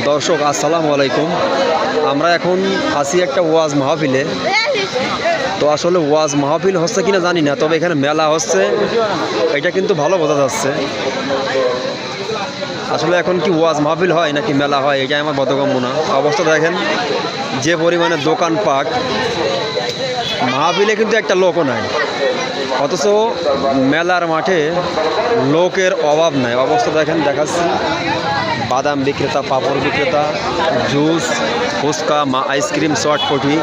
দর্শক আসসালামু আলাইকুম। আমরা এখন আছি একটা ওয়াজ মাহফিলে। তো আসলে ওয়াজ মাহফিল হচ্ছে কিনা জানি না, তবে এখানে মেলা হচ্ছে এটা কিন্তু ভালো বোঝা যাচ্ছে। আসলে এখন কি ওয়াজ মাহফিল হয় নাকি মেলা হয় এটাই আমার বোধগম্য না। অবস্থা দেখেন যে পরিমাণে দোকানপাট, মাহফিলে কিন্তু একটা লোকও নাই, অথচ মেলার মাঠে লোকের অভাব নাই। অবস্থা দেখেন, দেখাচ্ছি বাদাম বিক্রেতা, পাপড় বিক্রেতা, জুস, ফুচকা, আইসক্রিম, চটপটি,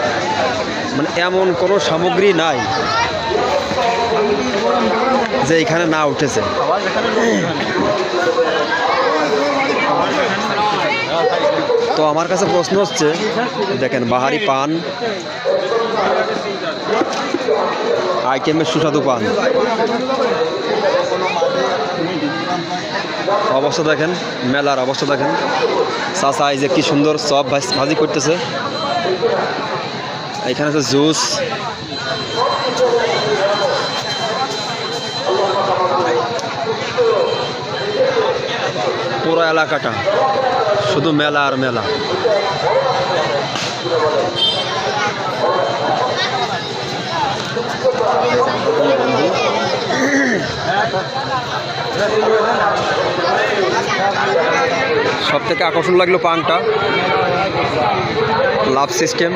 মানে এমন কোনো সামগ্রী নাই যে এখানে না উঠেছে। তো আমার কাছে প্রশ্ন হচ্ছে, দেখেন বাহারি পান, আইটেমের সুস্বাদু পান, অবস্থা দেখেন, মেলার অবস্থা দেখেন। চাচা এই যে কি সুন্দর চপ ভাজি করতেছে। এখানে আছে জুস, পুরো এলাকাটা শুধু মেলা আর মেলা। সব থেকে আকর্ষণ লাগলো পানটা, লাভ সিস্টেম।